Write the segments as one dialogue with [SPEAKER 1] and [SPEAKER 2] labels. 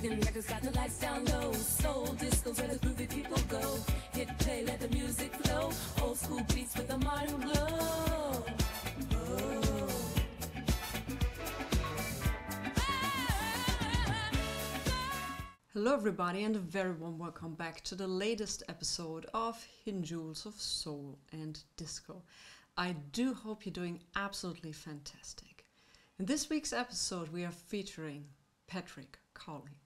[SPEAKER 1] Spinning records, got the lights down low. Souldisco, where the groovy people go. Hit play, let the music flow. Old school beats with a modern glow.
[SPEAKER 2] Hello everybody and a very warm welcome back to the latest episode of Hidden Jewels of Soul and Disco. I do hope you're doing absolutely fantastic. In this week's episode we are featuring Patrick Cowley.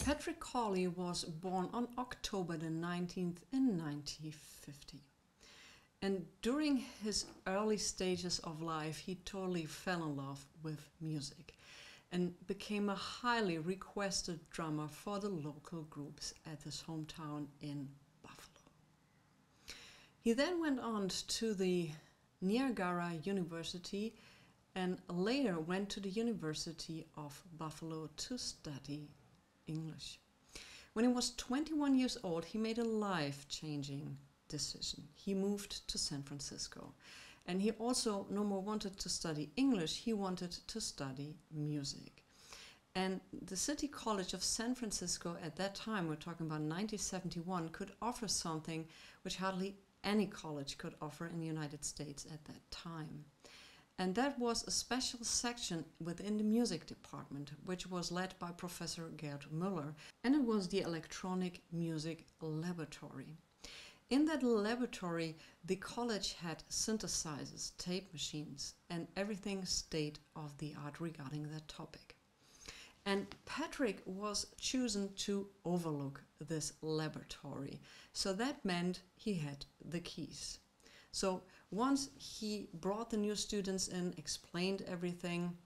[SPEAKER 2] Patrick Cowley was born on October the 19th in 1950. And during his early stages of life, he totally fell in love with music and became a highly requested drummer for the local groups at his hometown in Buffalo. He then went on to the Niagara University and later went to the University of Buffalo to study English. When he was 21 years old, he made a life-changing decision. He moved to San Francisco. And he also no more wanted to study English, he wanted to study music. And the City College of San Francisco at that time, we're talking about 1971, could offer something which hardly any college could offer in the United States at that time. And that was a special section within the music department, which was led by Professor Gerd Müller, and it was the Electronic Music Laboratory. In that laboratory, the college had synthesizers, tape machines, and everything state-of-the-art regarding that topic. And Patrick was chosen to overlook this laboratory, so that meant he had the keys. So once he brought the new students in, explained everything,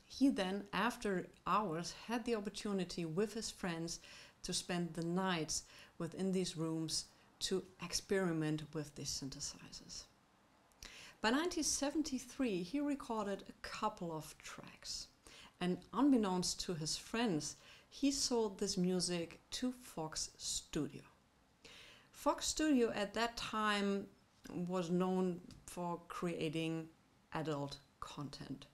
[SPEAKER 2] he then, after hours, had the opportunity with his friends to spend the nights within these rooms to experiment with these synthesizers. By 1973, he recorded a couple of tracks. And unbeknownst to his friends, he sold this music to Fox Studio. Fox Studio at that time was known for creating adult content.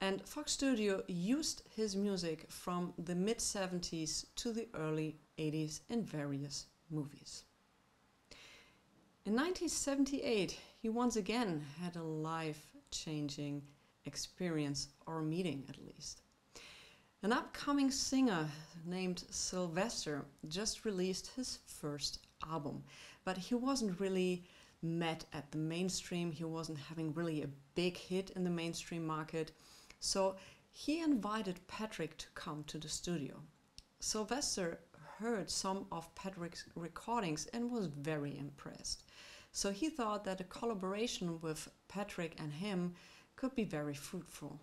[SPEAKER 2] And Fox Studio used his music from the mid-70s to the early 80s in various movies. In 1978, he once again had a life-changing experience, or meeting at least. An upcoming singer named Sylvester just released his first album, but he wasn't really met at the mainstream. He wasn't having really a big hit in the mainstream market. So he invited Patrick to come to the studio. Sylvester heard some of Patrick's recordings and was very impressed. So he thought that a collaboration with Patrick and him could be very fruitful.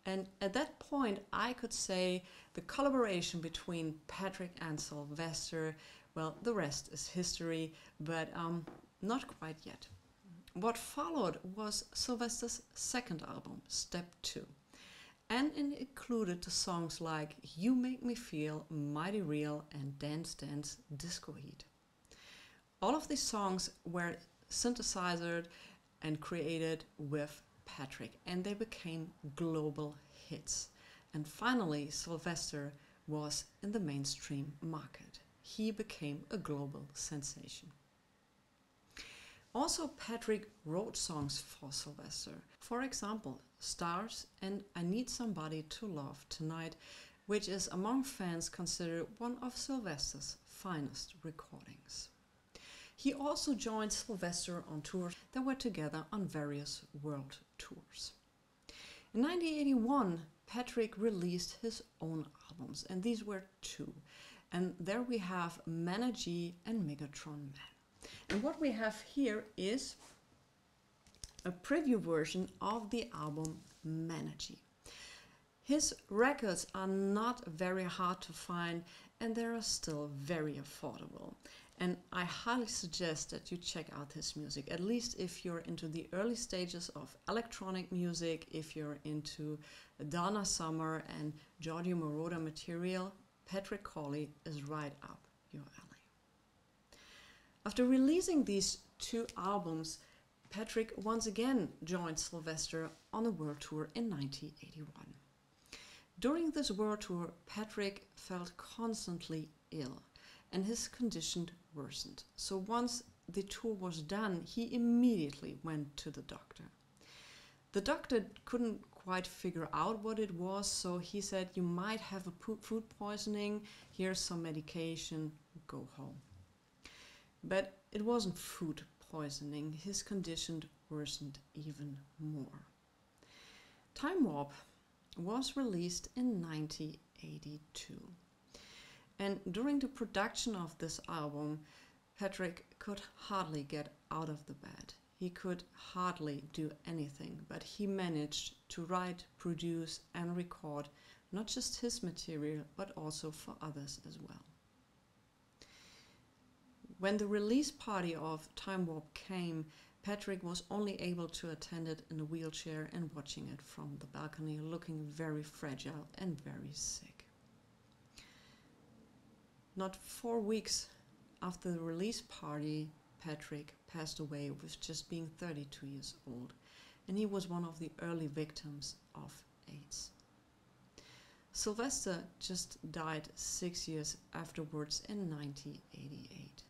[SPEAKER 2] And at that point, I could say the collaboration between Patrick and Sylvester, well, the rest is history, but not quite yet. What followed was Sylvester's second album, Step 2. And it included the songs like You Make Me Feel, Mighty Real, and Dance Dance Disco Heat. All of these songs were synthesized and created with Patrick, and they became global hits. And finally, Sylvester was in the mainstream market. He became a global sensation. Also, Patrick wrote songs for Sylvester. For example, Stars and I Need Somebody to Love Tonight, which is among fans considered one of Sylvester's finest recordings. He also joined Sylvester on tours that were together on various world tours. In 1981, Patrick released his own albums, and these were two. And there we have Hi-NRG and Megatron Man. And what we have here is a preview version of the album Hi-NRG. His records are not very hard to find, and they are still very affordable. And I highly suggest that you check out his music, at least if you're into the early stages of electronic music, if you're into Donna Summer and Giorgio Moroder material. Patrick Cowley is right up your alley. After releasing these two albums, Patrick once again joined Sylvester on a world tour in 1981. During this world tour, Patrick felt constantly ill and his condition worsened. So once the tour was done, he immediately went to the doctor. The doctor couldn't quite figure out what it was, so he said, "You might have a food poisoning, here's some medication, go home." But it wasn't food poisoning, his condition worsened even more. Time Warp was released in 1982. And during the production of this album, Patrick could hardly get out of the bed. He could hardly do anything, but he managed to write, produce and record not just his material, but also for others as well. When the release party of Time Warp came, Patrick was only able to attend it in a wheelchair and watching it from the balcony, looking very fragile and very sick. Not 4 weeks after the release party, Patrick passed away with just being 32 years old, and he was one of the early victims of AIDS. Sylvester just died 6 years afterwards in 1988.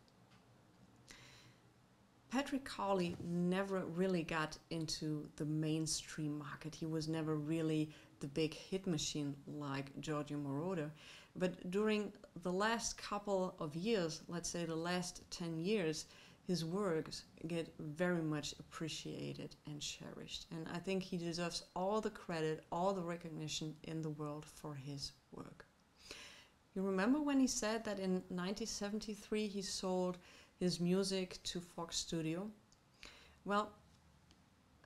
[SPEAKER 2] Patrick Cowley never really got into the mainstream market. He was never really the big hit machine like Giorgio Moroder. But during the last couple of years, let's say the last 10 years, his works get very much appreciated and cherished. And I think he deserves all the credit, all the recognition in the world for his work. You remember when he said that in 1973 he sold his music to Fox Studio? Well,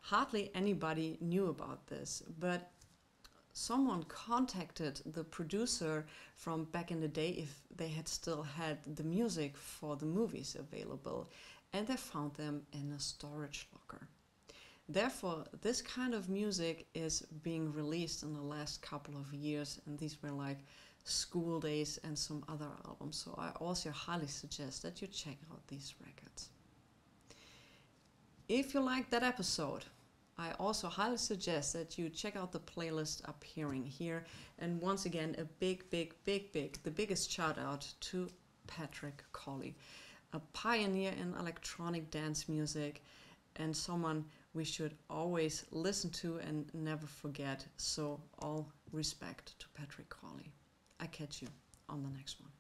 [SPEAKER 2] hardly anybody knew about this, but someone contacted the producer from back in the day if they had still had the music for the movies available, and they found them in a storage locker. Therefore, this kind of music is being released in the last couple of years, and these were like School Days and some other albums, so I also highly suggest that you check out these records. If you liked that episode, I also highly suggest that you check out the playlist appearing here, and once again a the biggest shout out to Patrick Cowley, a pioneer in electronic dance music and someone we should always listen to and never forget, so all respect to Patrick Cowley. I catch you on the next one.